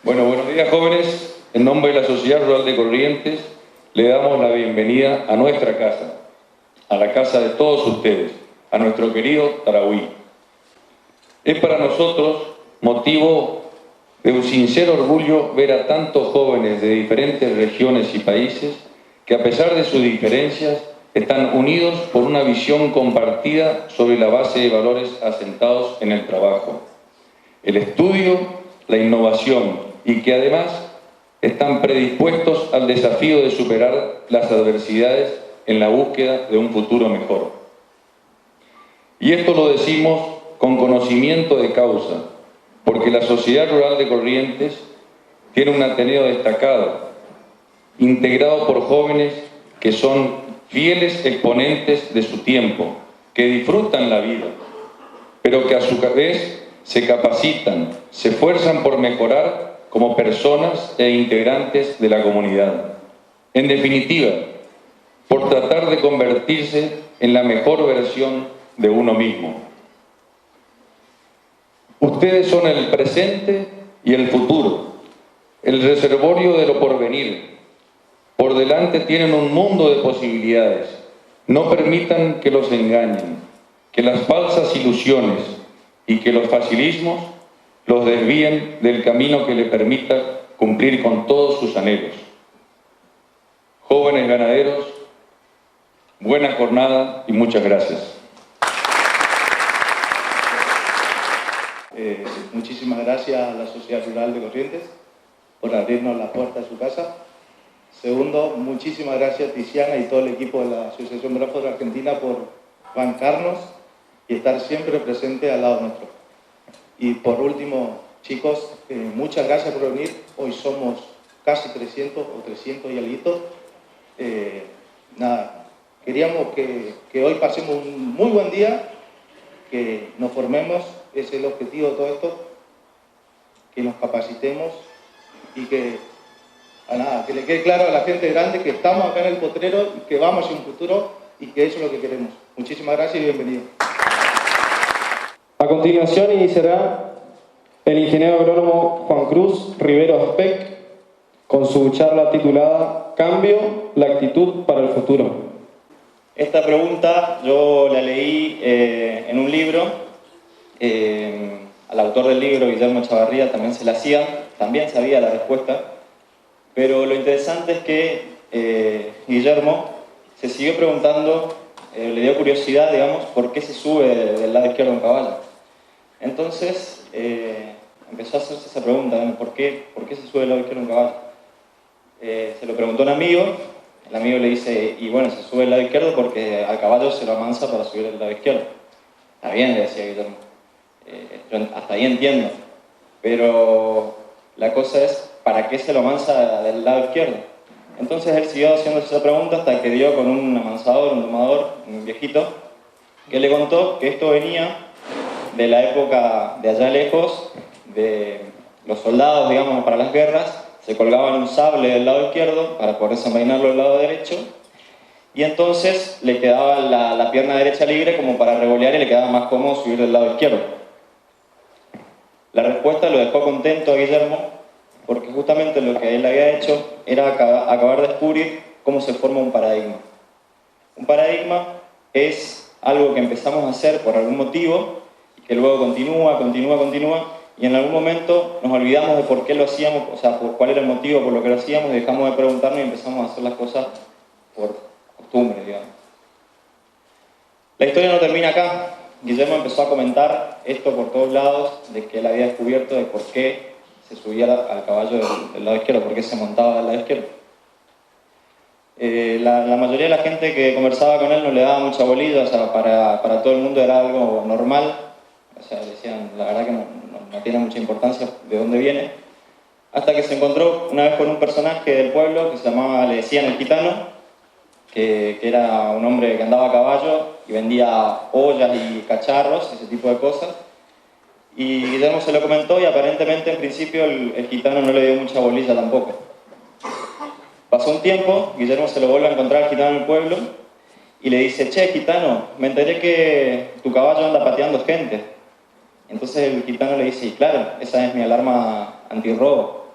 Bueno, buenos días jóvenes. En nombre de la Sociedad Rural de Corrientes le damos la bienvenida a nuestra casa, a la casa de todos ustedes, a nuestro querido Tarahui. Es para nosotros motivo de un sincero orgullo ver a tantos jóvenes de diferentes regiones y países que a pesar de sus diferencias están unidos por una visión compartida sobre la base de valores asentados en el trabajo, el estudio, la innovación y que además están predispuestos al desafío de superar las adversidades en la búsqueda de un futuro mejor. Y esto lo decimos con conocimiento de causa, porque la Sociedad Rural de Corrientes tiene un Ateneo destacado, integrado por jóvenes que son fieles exponentes de su tiempo, que disfrutan la vida, pero que a su vez se capacitan, se esfuerzan por mejorar como personas e integrantes de la comunidad. En definitiva, por tratar de convertirse en la mejor versión de uno mismo. Ustedes son el presente y el futuro, el reservorio de lo porvenir. Por delante tienen un mundo de posibilidades. No permitan que los engañen, que las falsas ilusiones y que los facilismos los desvíen del camino que les permita cumplir con todos sus anhelos. Jóvenes ganaderos, buena jornada y muchas gracias. Muchísimas gracias a la Sociedad Rural de Corrientes por abrirnos la puerta de su casa. Segundo, muchísimas gracias a Tiziana y todo el equipo de la Asociación Bradford Argentina por bancarnos y estar siempre presente al lado nuestro. Y por último, chicos, muchas gracias por venir. Hoy somos casi 300 o 300 y algo. Queríamos que hoy pasemos un muy buen día, que nos formemos, ese es el objetivo de todo esto, que nos capacitemos y que le quede claro a la gente grande que estamos acá en el potrero y que vamos hacia un futuro y que eso es lo que queremos. Muchísimas gracias y bienvenidos. A continuación iniciará el ingeniero agrónomo Juan Cruz Rivero Aspec con su charla titulada Cambio, la actitud para el futuro. Esta pregunta yo la leí en un libro, al autor del libro, Guillermo Chavarría, también se la hacía, también sabía la respuesta, pero lo interesante es que Guillermo se siguió preguntando, le dio curiosidad, digamos, por qué se sube del lado izquierdo un caballo. Entonces empezó a hacerse esa pregunta, ¿por qué se sube del lado izquierdo un caballo? Se lo preguntó un amigo, el amigo le dice, y bueno, se sube del lado izquierdo porque al caballo se lo amansa para subir del lado izquierdo. Está bien, le decía Guillermo, yo hasta ahí entiendo, pero la cosa es, ¿para qué se lo amansa del lado izquierdo? Entonces él siguió haciéndose esa pregunta hasta que dio con un amansador, un domador, un viejito, que le contó que esto venía de la época de allá lejos, de los soldados, digamos, para las guerras, se colgaban un sable del lado izquierdo para poder desenvainarlo del lado derecho, y entonces le quedaba la pierna derecha libre como para revolear y le quedaba más cómodo subir del lado izquierdo. La respuesta lo dejó contento a Guillermo, porque justamente lo que él había hecho era acabar de descubrir cómo se forma un paradigma. Un paradigma es algo que empezamos a hacer por algún motivo, y que luego continúa, y en algún momento nos olvidamos de por qué lo hacíamos, o sea, por cuál era el motivo por lo que lo hacíamos, y dejamos de preguntarnos y empezamos a hacer las cosas por costumbre, digamos. La historia no termina acá. Guillermo empezó a comentar esto por todos lados, de que él había descubierto de por qué se subía al caballo del lado izquierdo, por qué se montaba del lado izquierdo. La mayoría de la gente que conversaba con él no le daba mucha bolilla, o sea, para todo el mundo era algo normal, o sea, decían, la verdad que no tiene mucha importancia de dónde viene, hasta que se encontró una vez con un personaje del pueblo que se llamaba, le decían el gitano, que era un hombre que andaba a caballo y vendía ollas y cacharros, ese tipo de cosas, y Guillermo se lo comentó y aparentemente en principio el gitano no le dio mucha bolilla tampoco. Pasó un tiempo, Guillermo se lo vuelve a encontrar al gitano en el pueblo y le dice, che, gitano, me enteré que tu caballo anda pateando gente. Entonces el gitano le dice, y claro, esa es mi alarma antirrobo.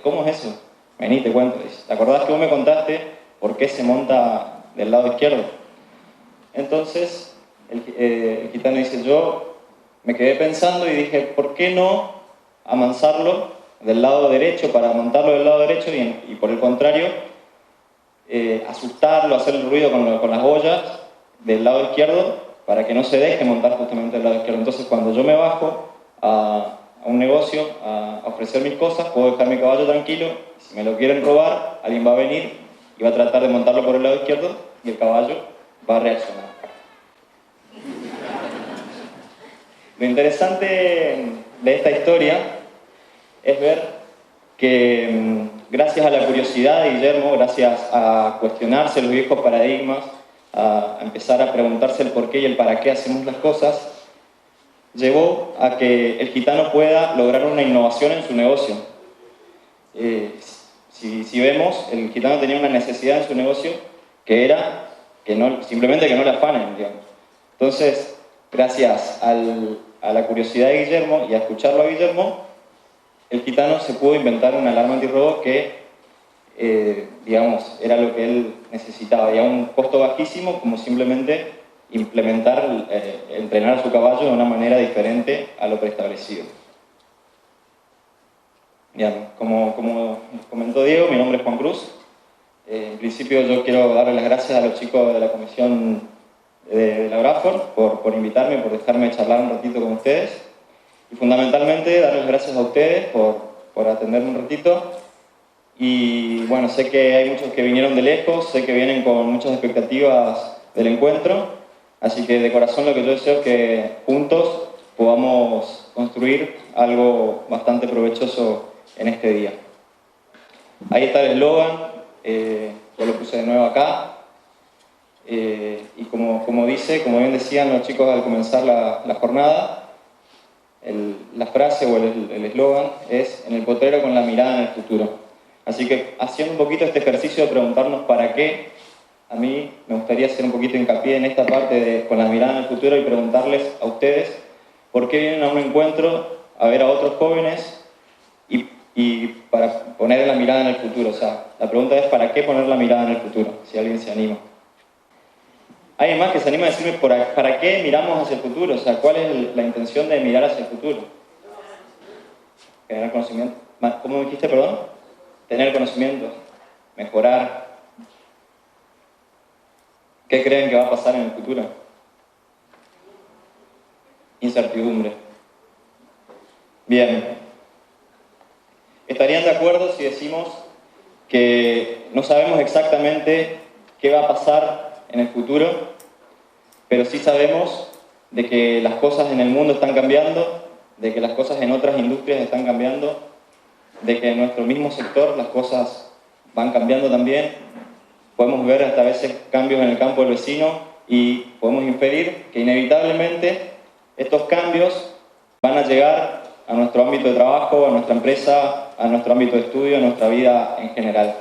¿Cómo es eso? Vení, te cuento. Dice, ¿te acordás que vos me contaste por qué se monta del lado izquierdo? Entonces el gitano dice, yo me quedé pensando y dije, ¿por qué no amansarlo del lado derecho para montarlo del lado derecho y por el contrario asustarlo, hacer el ruido con las ollas del lado izquierdo para que no se deje montar justamente del lado izquierdo? Entonces cuando yo me bajo a un negocio a ofrecer mis cosas, puedo dejar mi caballo tranquilo, si me lo quieren robar, alguien va a venir y va a tratar de montarlo por el lado izquierdo y el caballo va a reaccionar. Lo interesante de esta historia es ver que gracias a la curiosidad de Guillermo, gracias a cuestionarse los viejos paradigmas, a empezar a preguntarse el por qué y el para qué hacemos las cosas, llevó a que el gitano pueda lograr una innovación en su negocio. Si vemos, el gitano tenía una necesidad en su negocio que era simplemente que no le afanen, digamos. Entonces, gracias a la curiosidad de Guillermo y a escucharlo a Guillermo, el gitano se pudo inventar una alarma antirrobo que, digamos, era lo que él necesitaba y a un costo bajísimo, como simplemente implementar, entrenar a su caballo de una manera diferente a lo preestablecido. Bien, como comentó Diego, mi nombre es Juan Cruz. En principio yo quiero darle las gracias a los chicos de la comisión de la Braford por invitarme, por dejarme charlar un ratito con ustedes. Y fundamentalmente darles gracias a ustedes por atenderme un ratito. Y bueno, sé que hay muchos que vinieron de lejos, sé que vienen con muchas expectativas del encuentro, así que de corazón lo que yo deseo es que juntos podamos construir algo bastante provechoso en este día. Ahí está el eslogan, yo lo puse de nuevo acá, y como bien decían los chicos al comenzar la jornada, la frase o el eslogan es en el potrero con la mirada en el futuro. Así que haciendo un poquito este ejercicio de preguntarnos para qué, a mí me gustaría hacer un poquito de hincapié en esta parte de con la mirada en el futuro y preguntarles a ustedes por qué vienen a un encuentro a ver a otros jóvenes y para poner la mirada en el futuro. O sea, la pregunta es ¿para qué poner la mirada en el futuro? Si alguien se anima. ¿Alguien más que se anima a decirme para qué miramos hacia el futuro? O sea, ¿cuál es la intención de mirar hacia el futuro? Generar conocimiento. ¿Cómo me dijiste, perdón? Tener conocimiento, mejorar. ¿Qué creen que va a pasar en el futuro? Incertidumbre. Bien. ¿Estarían de acuerdo si decimos que no sabemos exactamente qué va a pasar en el futuro, pero sí sabemos de que las cosas en el mundo están cambiando, de que las cosas en otras industrias están cambiando, de que en nuestro mismo sector las cosas van cambiando también? Podemos ver hasta a veces cambios en el campo del vecino y podemos inferir que inevitablemente estos cambios van a llegar a nuestro ámbito de trabajo, a nuestra empresa, a nuestro ámbito de estudio, a nuestra vida en general.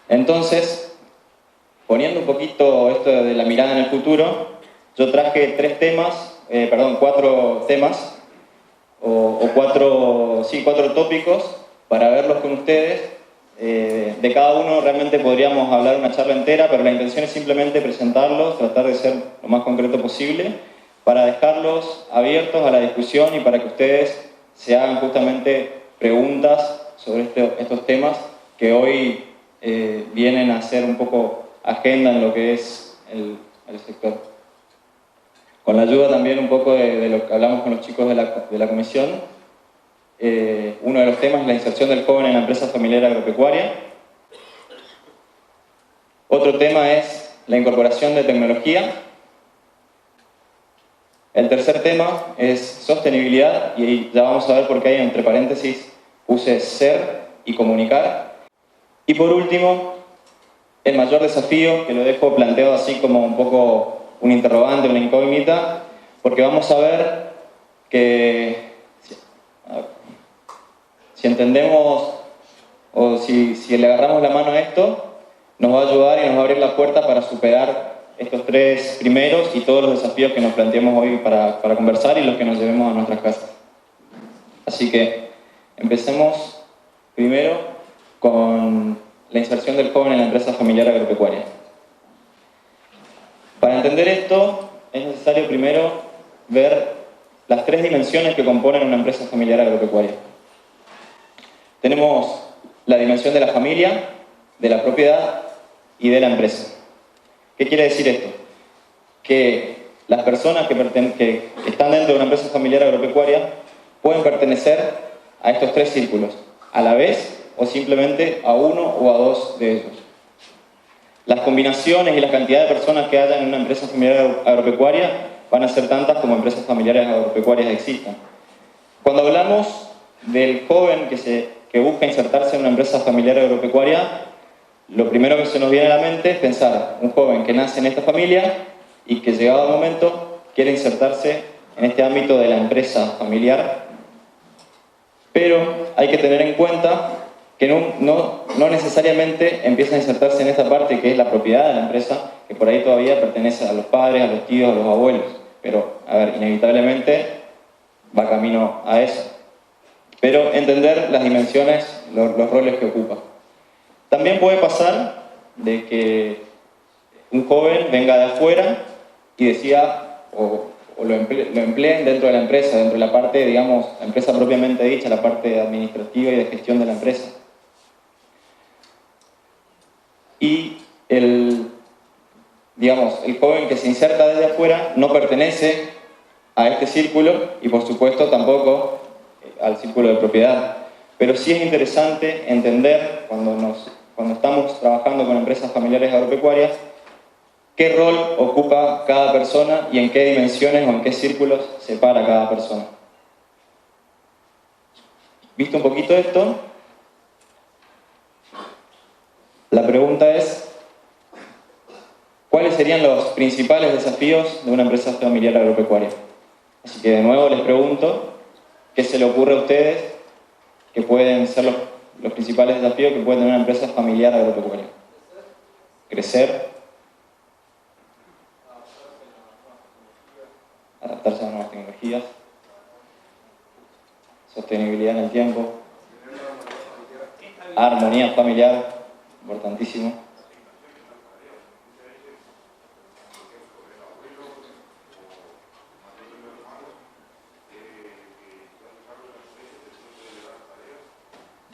Entonces, poniendo un poquito esto de la mirada en el futuro, yo traje cuatro temas, cuatro tópicos para verlos con ustedes. De cada uno realmente podríamos hablar una charla entera, pero la intención es simplemente presentarlos, tratar de ser lo más concreto posible, para dejarlos abiertos a la discusión y para que ustedes se hagan justamente preguntas sobre estos temas que hoy vienen a ser un poco agenda en lo que es el sector. Con la ayuda también un poco de lo que hablamos con los chicos de la comisión, uno de los temas es la inserción del joven en la empresa familiar agropecuaria. Otro tema es la incorporación de tecnología. El tercer tema es sostenibilidad, y ya vamos a ver por qué hay entre paréntesis puse ser y comunicar. Y por último, el mayor desafío, que lo dejo planteado así como un poco un interrogante, una incógnita, porque vamos a ver que si entendemos o si le agarramos la mano a esto, nos va a ayudar y nos va a abrir la puerta para superar estos tres primeros y todos los desafíos que nos planteemos hoy para conversar y los que nos llevemos a nuestras casas. Así que empecemos primero con la inserción del joven en la empresa familiar agropecuaria. Para entender esto, es necesario primero ver las tres dimensiones que componen una empresa familiar agropecuaria. Tenemos la dimensión de la familia, de la propiedad y de la empresa. ¿Qué quiere decir esto? Que las personas que están dentro de una empresa familiar agropecuaria pueden pertenecer a estos tres círculos, a la vez o simplemente a uno o a dos de ellos. Las combinaciones y la cantidad de personas que haya en una empresa familiar agropecuaria van a ser tantas como empresas familiares agropecuarias existan. Cuando hablamos del joven que busca insertarse en una empresa familiar agropecuaria, lo primero que se nos viene a la mente es pensar un joven que nace en esta familia y que llegado el momento quiere insertarse en este ámbito de la empresa familiar, pero hay que tener en cuenta que no necesariamente empieza a insertarse en esta parte que es la propiedad de la empresa, que por ahí todavía pertenece a los padres, a los tíos, a los abuelos, pero a ver, inevitablemente va camino a eso. Pero entender las dimensiones, los roles que ocupa. También puede pasar de que un joven venga de afuera y decida o lo empleen dentro de la empresa, dentro de la parte, digamos, la empresa propiamente dicha, la parte administrativa y de gestión de la empresa. Y el joven que se inserta desde afuera no pertenece a este círculo y por supuesto tampoco al círculo de propiedad. Pero sí es interesante entender cuando estamos trabajando con empresas familiares agropecuarias qué rol ocupa cada persona y en qué dimensiones o en qué círculos se para cada persona. Visto un poquito esto, la pregunta es, ¿cuáles serían los principales desafíos de una empresa familiar agropecuaria? Así que de nuevo les pregunto, ¿qué se le ocurre a ustedes que pueden ser los principales desafíos que puede tener una empresa familiar agropecuaria? Crecer, adaptarse a las nuevas tecnologías, sostenibilidad en el tiempo, armonía familiar, importantísimo.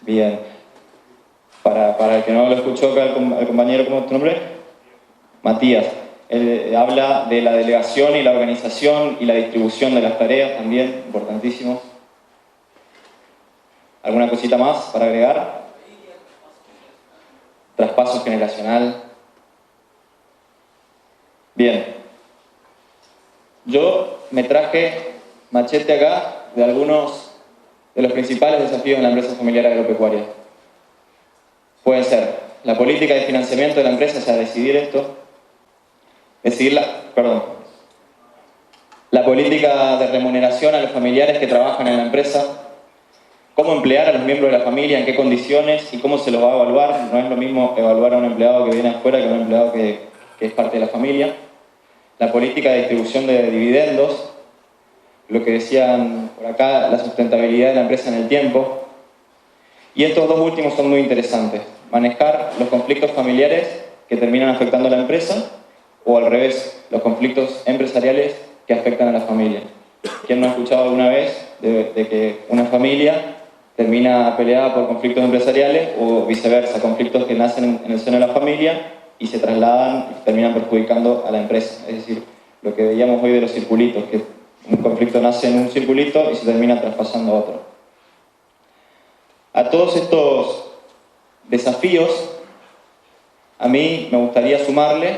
Bien. Para el que no lo escuchó acá, el compañero, ¿cómo es tu nombre? Matías. Él habla de la delegación y la organización y la distribución de las tareas también, importantísimo. ¿Alguna cosita más para agregar? Traspaso generacional. Bien. Yo me traje machete acá de algunos de los principales desafíos en la empresa familiar agropecuaria. Pueden ser la política de financiamiento de la empresa, o sea, decidir esto. La política de remuneración a los familiares que trabajan en la empresa. Cómo emplear a los miembros de la familia, en qué condiciones y cómo se los va a evaluar. No es lo mismo evaluar a un empleado que viene afuera que a un empleado que es parte de la familia. La política de distribución de dividendos. Lo que decían por acá, la sustentabilidad de la empresa en el tiempo. Y estos dos últimos son muy interesantes. Manejar los conflictos familiares que terminan afectando a la empresa o al revés, los conflictos empresariales que afectan a la familia. ¿Quién no ha escuchado alguna vez de que una familia termina peleada por conflictos empresariales o viceversa, conflictos que nacen en el seno de la familia y se trasladan y terminan perjudicando a la empresa? Es decir, lo que veíamos hoy de los circulitos, que un conflicto nace en un circulito y se termina traspasando a otro. A todos estos desafíos, a mí me gustaría sumarle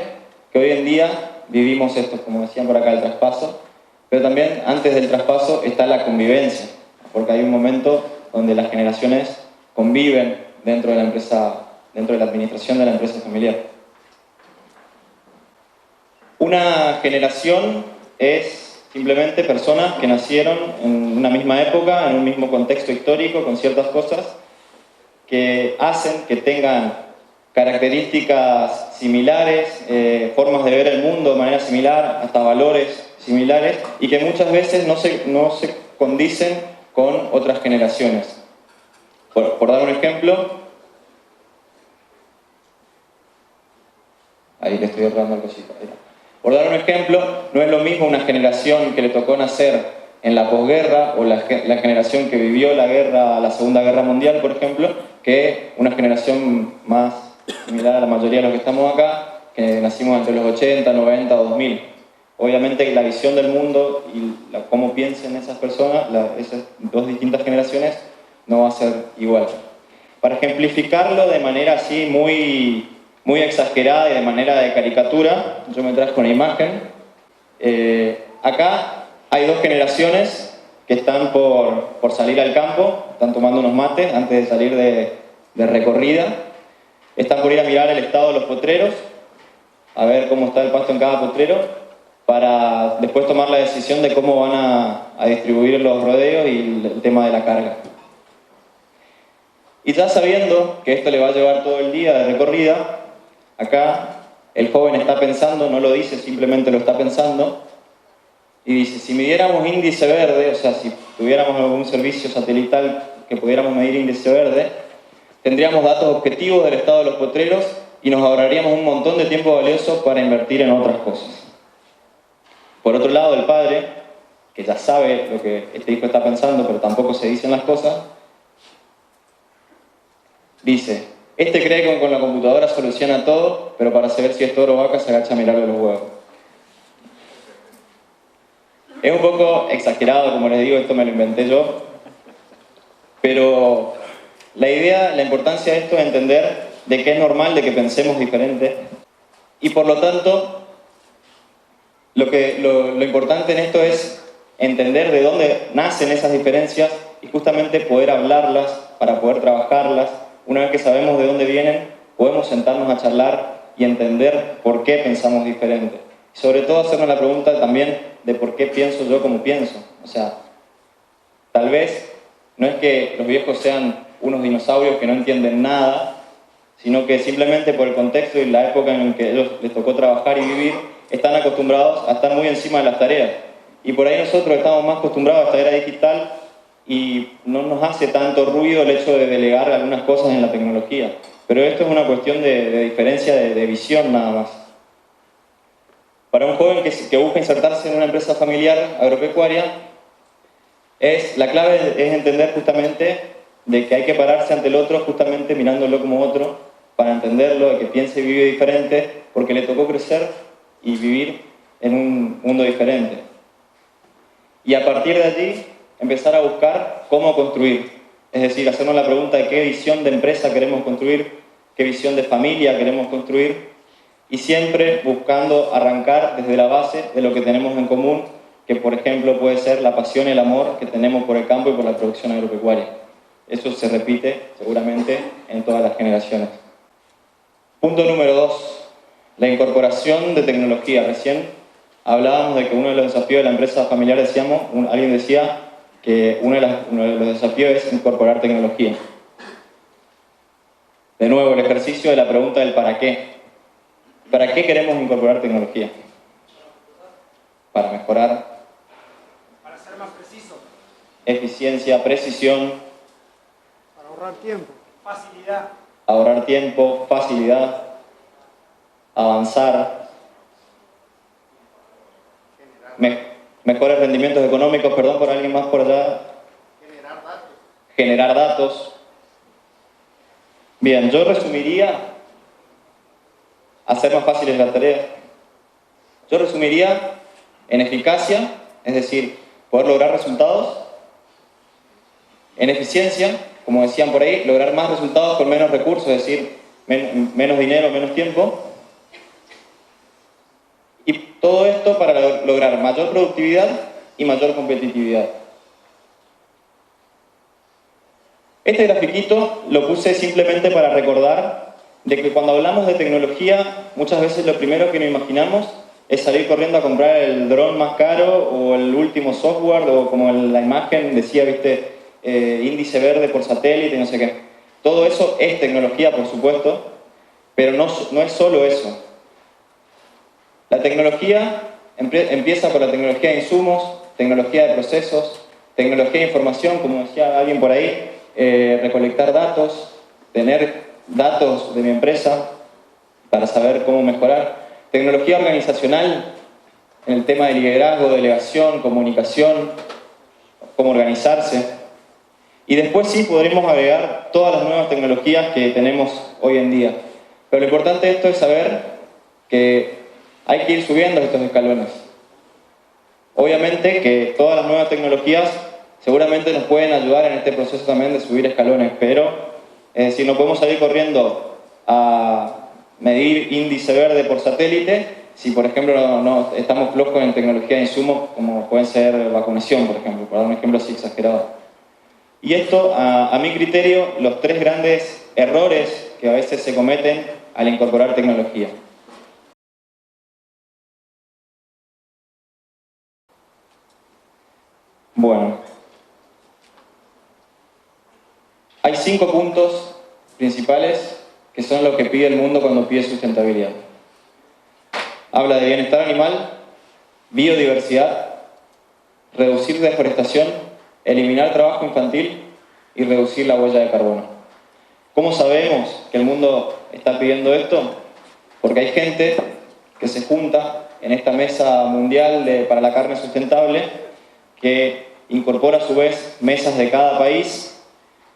que hoy en día vivimos esto, como decían por acá, el traspaso, pero también antes del traspaso está la convivencia, porque hay un momento donde las generaciones conviven dentro de la empresa, dentro de la administración de la empresa familiar. Una generación es simplemente personas que nacieron en una misma época, en un mismo contexto histórico, con ciertas cosas que hacen que tengan características similares, formas de ver el mundo de manera similar, hasta valores similares, y que muchas veces no se condicen con otras generaciones. Por dar un ejemplo, ahí le estoy errando el cosito. Por dar un ejemplo, no es lo mismo una generación que le tocó nacer en la posguerra o la generación que vivió la Segunda Guerra Mundial, por ejemplo, que una generación más similar a la mayoría de los que estamos acá, que nacimos entre los 80, 90 o 2000. Obviamente la visión del mundo y cómo piensen esas personas, esas dos distintas generaciones, no va a ser igual. Para ejemplificarlo de manera así muy exagerada y de manera de caricatura, yo me traje una imagen. Acá hay dos generaciones que están por salir al campo, están tomando unos mates antes de salir de recorrida. Están por ir a mirar el estado de los potreros, a ver cómo está el pasto en cada potrero, para después tomar la decisión de cómo van a distribuir los rodeos y el tema de la carga. Y ya sabiendo que esto le va a llevar todo el día de recorrida, acá el joven está pensando, no lo dice, simplemente lo está pensando, y dice, si midiéramos índice verde, o sea, si tuviéramos algún servicio satelital que pudiéramos medir índice verde, tendríamos datos objetivos del estado de los potreros y nos ahorraríamos un montón de tiempo valioso para invertir en otras cosas. Por otro lado, el padre, que ya sabe lo que este hijo está pensando, pero tampoco se dicen las cosas, dice, este cree que con la computadora soluciona todo, pero para saber si es toro o vaca se agacha a mirarle los huevos. Es un poco exagerado, como les digo, esto me lo inventé yo, pero la importancia de esto es entender de que es normal de que pensemos diferente y por lo tanto lo importante en esto es entender de dónde nacen esas diferencias y justamente poder hablarlas para poder trabajarlas. Una vez que sabemos de dónde vienen, podemos sentarnos a charlar y entender por qué pensamos diferente. Y sobre todo hacernos la pregunta también de por qué pienso yo como pienso. O sea, tal vez no es que los viejos sean unos dinosaurios que no entienden nada, sino que simplemente por el contexto y la época en que ellos les tocó trabajar y vivir, están acostumbrados a estar muy encima de las tareas. Y por ahí nosotros estamos más acostumbrados a esta era digital y no nos hace tanto ruido el hecho de delegar algunas cosas en la tecnología. Pero esto es una cuestión de diferencia de visión nada más. Para un joven que busca insertarse en una empresa familiar agropecuaria, la clave es entender justamente de que hay que pararse ante el otro justamente mirándolo como otro para entenderlo, de que piense y vive diferente porque le tocó crecer y vivir en un mundo diferente. Y a partir de allí empezar a buscar cómo construir, es decir, hacernos la pregunta de qué visión de empresa queremos construir, qué visión de familia queremos construir y siempre buscando arrancar desde la base de lo que tenemos en común, que por ejemplo puede ser la pasión y el amor que tenemos por el campo y por la producción agropecuaria. Eso se repite seguramente en todas las generaciones. Punto número 2, la incorporación de tecnología. Recién hablábamos de que uno de los desafíos de la empresa familiar, alguien decía que uno de los desafíos es incorporar tecnología. De nuevo, el ejercicio de la pregunta del para qué. ¿Para qué queremos incorporar tecnología? Para mejorar. Para ser más preciso. Eficiencia, precisión. Para ahorrar tiempo. Facilidad. Ahorrar tiempo, facilidad. Avanzar. mejores rendimientos económicos, perdón por alguien más por allá. Generar datos. Bien, yo resumiría, hacer más fáciles las tareas. Yo resumiría en eficacia, es decir, poder lograr resultados. En eficiencia, como decían por ahí, lograr más resultados con menos recursos, es decir, menos dinero, menos tiempo. Y todo esto para lograr mayor productividad y mayor competitividad. Este grafiquito lo puse simplemente para recordar de que cuando hablamos de tecnología, muchas veces lo primero que nos imaginamos es salir corriendo a comprar el dron más caro o el último software, o como la imagen decía, ¿viste? Índice verde por satélite, no sé qué. Todo eso es tecnología, por supuesto, pero no es solo eso. La tecnología empieza por la tecnología de insumos, tecnología de procesos, tecnología de información, como decía alguien por ahí, recolectar datos, tener datos de mi empresa para saber cómo mejorar. Tecnología organizacional, en el tema de liderazgo, delegación, comunicación, cómo organizarse. Y después sí podremos agregar todas las nuevas tecnologías que tenemos hoy en día. Pero lo importante de esto es saber que hay que ir subiendo estos escalones. Obviamente que todas las nuevas tecnologías seguramente nos pueden ayudar en este proceso también de subir escalones, pero es decir, no podemos salir corriendo a medir índice verde por satélite si, por ejemplo, no estamos flojos en tecnología de insumos, como pueden ser vacunación, por ejemplo, para dar un ejemplo así exagerado. Y esto, a mi criterio, los tres grandes errores que a veces se cometen al incorporar tecnología. Bueno, hay 5 puntos principales que son los que pide el mundo cuando pide sustentabilidad. Habla de bienestar animal, biodiversidad, reducir deforestación, eliminar trabajo infantil y reducir la huella de carbono. ¿Cómo sabemos que el mundo está pidiendo esto? Porque hay gente que se junta en esta mesa mundial para la carne sustentable, que incorpora a su vez mesas de cada país,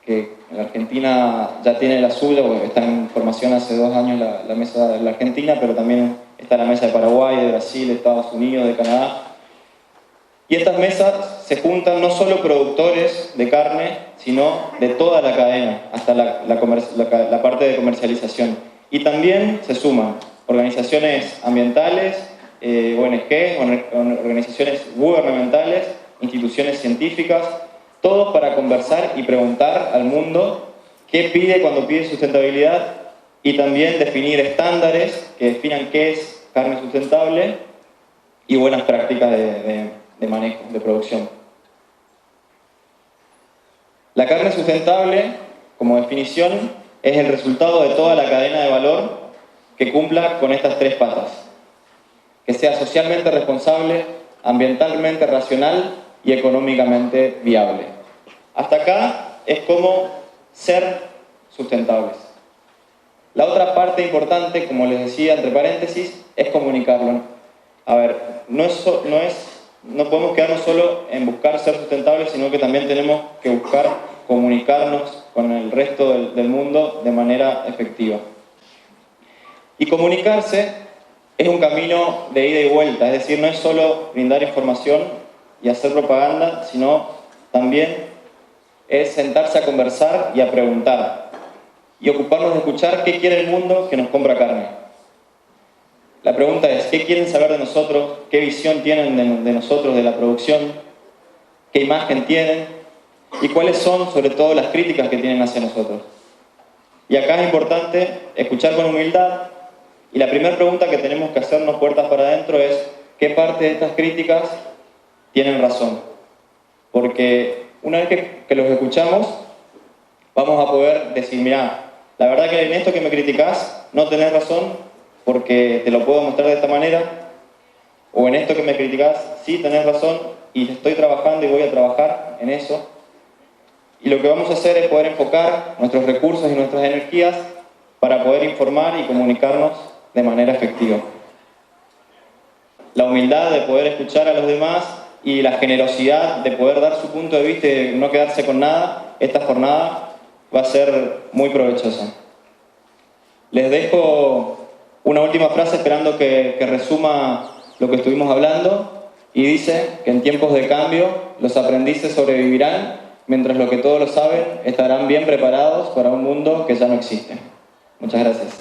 que la Argentina ya tiene la suya, porque está en formación hace 2 años la mesa de la Argentina, pero también está la mesa de Paraguay, de Brasil, de Estados Unidos, de Canadá. Y estas mesas se juntan no solo productores de carne, sino de toda la cadena, hasta la parte de comercialización. Y también se suman organizaciones ambientales, ONG, organizaciones gubernamentales, instituciones científicas, todos para conversar y preguntar al mundo qué pide cuando pide sustentabilidad, y también definir estándares que definan qué es carne sustentable y buenas prácticas de manejo, de producción. La carne sustentable, como definición, es el resultado de toda la cadena de valor que cumpla con estas 3 patas. Que sea socialmente responsable, ambientalmente racional y económicamente viable. Hasta acá es como ser sustentables. La otra parte importante, como les decía entre paréntesis, es comunicarlo. A ver, no podemos quedarnos solo en buscar ser sustentables, sino que también tenemos que buscar comunicarnos con el resto del mundo de manera efectiva. Y comunicarse es un camino de ida y vuelta, es decir, no es solo brindar información y hacer propaganda, sino también es sentarse a conversar y a preguntar, y ocuparnos de escuchar qué quiere el mundo que nos compra carne. La pregunta es, ¿qué quieren saber de nosotros? ¿Qué visión tienen de nosotros, de la producción? ¿Qué imagen tienen? ¿Y cuáles son, sobre todo, las críticas que tienen hacia nosotros? Y acá es importante escuchar con humildad, y la primera pregunta que tenemos que hacernos puertas para adentro es, ¿qué parte de estas críticas tienen razón? Porque una vez que los escuchamos, vamos a poder decir, mirá, la verdad que en esto que me criticás no tenés razón porque te lo puedo mostrar de esta manera, o en esto que me criticás sí tenés razón y estoy trabajando y voy a trabajar en eso. Y lo que vamos a hacer es poder enfocar nuestros recursos y nuestras energías para poder informar y comunicarnos de manera efectiva. La humildad de poder escuchar a los demás y la generosidad de poder dar su punto de vista y de no quedarse con nada, esta jornada va a ser muy provechosa. Les dejo una última frase esperando que resuma lo que estuvimos hablando, y dice que en tiempos de cambio los aprendices sobrevivirán, mientras los que todos lo saben estarán bien preparados para un mundo que ya no existe. Muchas gracias.